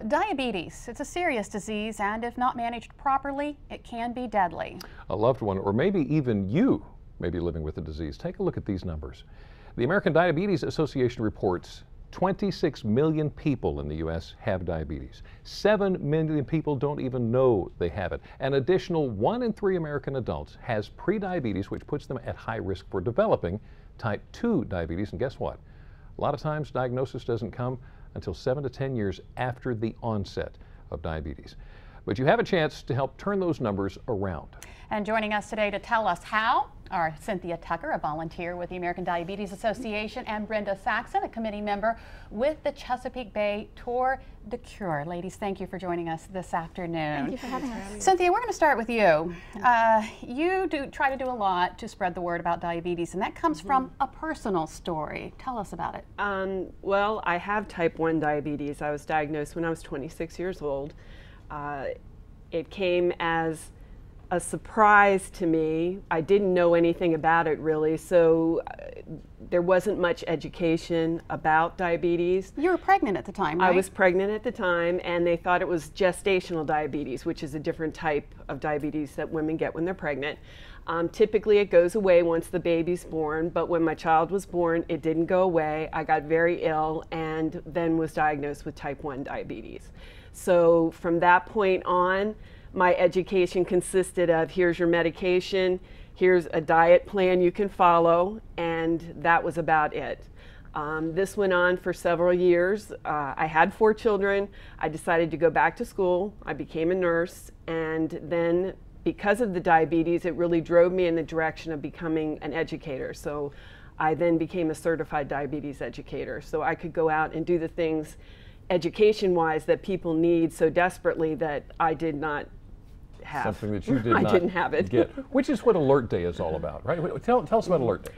Diabetes, it's a serious disease, and if not managed properly, it can be deadly. A loved one, or maybe even you, may be living with the disease. Take a look at these numbers. The American Diabetes Association reports 26 million people in the U.S. have diabetes. 7 million people don't even know they have it. An additional 1 in 3 American adults has prediabetes, which puts them at high risk for developing type 2 diabetes. And guess what? A lot of times diagnosis doesn't come until 7 to 10 years after the onset of diabetes. But you have a chance to help turn those numbers around. And joining us today to tell us how are Cynthia Tucker, a volunteer with the American Diabetes Association, and Brenda Saxon, a committee member with the Chesapeake Bay Tour de Cure. Ladies, thank you for joining us this afternoon. Thank you for having us. Cynthia, we're going to start with you. You try to do a lot to spread the word about diabetes, and that comes from a personal story. Tell us about it. Well, I have type 1 diabetes. I was diagnosed when I was 26 years old. It came as a surprise to me. I didn't know anything about it really, so there wasn't much education about diabetes. You were pregnant at the time, right? I was pregnant at the time, and they thought it was gestational diabetes, which is a different type of diabetes that women get when they're pregnant. Typically it goes away once the baby's born, but when my child was born, it didn't go away. I got very ill and then was diagnosed with type 1 diabetes. So from that point on, my education consisted of here's your medication, here's a diet plan you can follow, and that was about it. This went on for several years. I had 4 children. I decided to go back to school. I became a nurse, and then because of the diabetes, it really drove me in the direction of becoming an educator. So I then became a certified diabetes educator. So I could go out and do the things education-wise that people need so desperately that I did not have. Something that you did I not didn't have it. get, which is what Alert Day is all about, right? Tell us about Alert Day.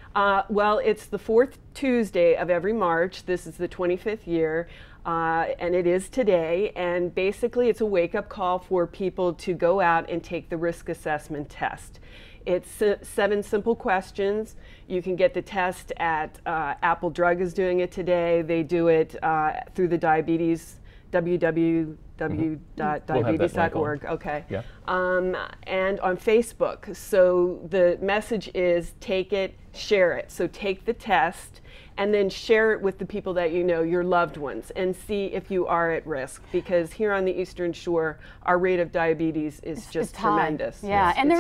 Well, it's the 4th Tuesday of every March. This is the 25th year, and it is today. And basically, it's a wake-up call for people to go out and take the risk assessment test. It's 7 simple questions. You can get the test at Apple Drug is doing it today. They do it through the diabetes, www.diabetes.org. Okay. Yeah. And on Facebook. So the message is take it, share it. So take the test and then share it with the people that you know, your loved ones, and see if you are at risk. Because here on the Eastern Shore, our rate of diabetes is just tremendous. Yeah, and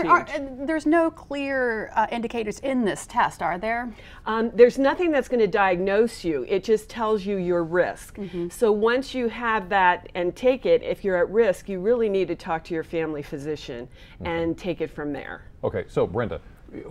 there's no clear indicators in this test, are there? There's nothing that's going to diagnose you. It just tells you your risk. So once you have that and take it, if you're at risk, you really need to talk to your family physician and take it from there. Okay, so Brenda,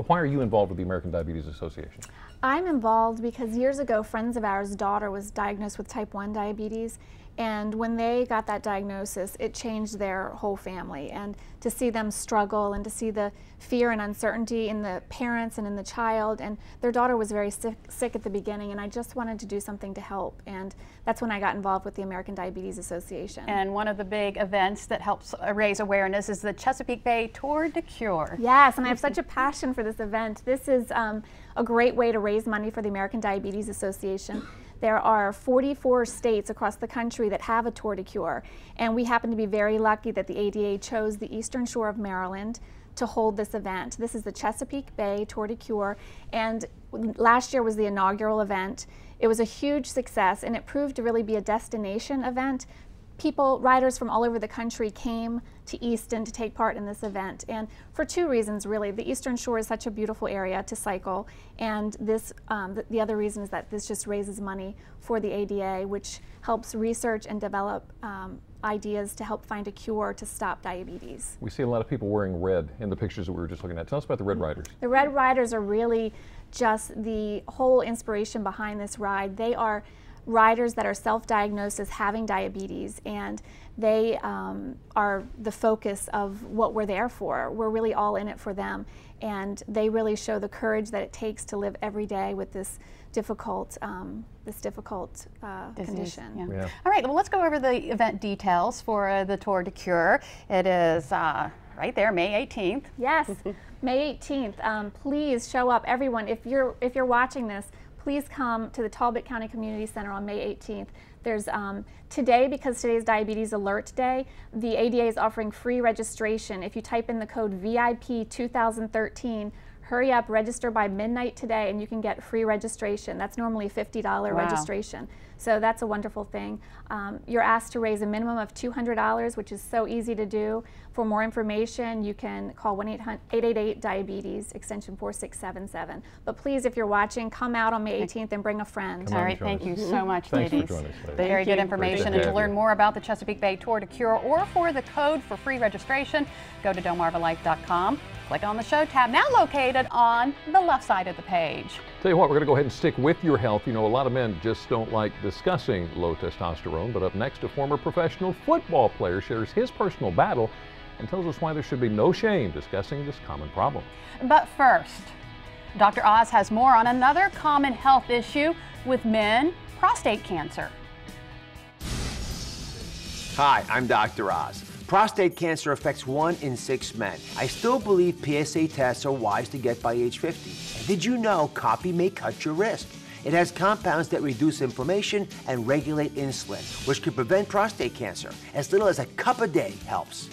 why are you involved with the American Diabetes Association? I'm involved because years ago, friends of ours' daughter was diagnosed with type 1 diabetes, and when they got that diagnosis, it changed their whole family. And to see them struggle and to see the fear and uncertainty in the parents and in the child, and their daughter was very sick at the beginning, and I just wanted to do something to help. And that's when I got involved with the American Diabetes Association. And one of the big events that helps raise awareness is the Chesapeake Bay Tour de Cure. Yes, and I have such a passion for this event. This is a great way to raise money for the American Diabetes Association. There are 44 states across the country that have a Tour de Cure, and we happen to be very lucky that the ADA chose the Eastern Shore of Maryland to hold this event. This is the Chesapeake Bay Tour de Cure, and last year was the inaugural event. It was a huge success, and it proved to really be a destination event. Riders from all over the country came to Easton to take part in this event, and for 2 reasons really. The Eastern Shore is such a beautiful area to cycle, and this the other reason is that this just raises money for the ADA, which helps research and develop ideas to help find a cure to stop diabetes. We see a lot of people wearing red in the pictures that we were just looking at. Tell us about the Red Riders. The Red Riders are really just the whole inspiration behind this ride. They are riders that are self-diagnosed as having diabetes, and they are the focus of what we're there for. We're really all in it for them, and they really show the courage that it takes to live every day with this difficult condition. Yeah. Yeah. All right, well, let's go over the event details for the Tour de Cure. It is right there, May 18th. Yes, May 18th. Please show up, everyone. If you're watching this, please come to the Talbot County Community Center on May 18th. There's today, because today's Diabetes Alert Day, the ADA is offering free registration. If you type in the code VIP 2013, hurry up, register by midnight today, and you can get free registration. That's normally a $50 registration. So that's a wonderful thing. You're asked to raise a minimum of $200, which is so easy to do. For more information, you can call 1-888-DIABETES, extension 4677. But please, if you're watching, come out on May 18th and bring a friend. All right, thank you so much, Thanks ladies. for joining us, ladies. Very good Great information. to And to have learn you. more about the Chesapeake Bay Tour de Cure or for the code for free registration, go to delmarvalife.com. Click on the show tab, now located on the left side of the page. Tell you what, we're going to go ahead and stick with your health. You know, a lot of men just don't like discussing low testosterone, but up next, a former professional football player shares his personal battle and tells us why there should be no shame discussing this common problem. But first, Dr. Oz has more on another common health issue with men, prostate cancer. Hi, I'm Dr. Oz. Prostate cancer affects 1 in 6 men. I still believe PSA tests are wise to get by age 50. And did you know coffee may cut your risk? It has compounds that reduce inflammation and regulate insulin, which can prevent prostate cancer. As little as a cup a day helps.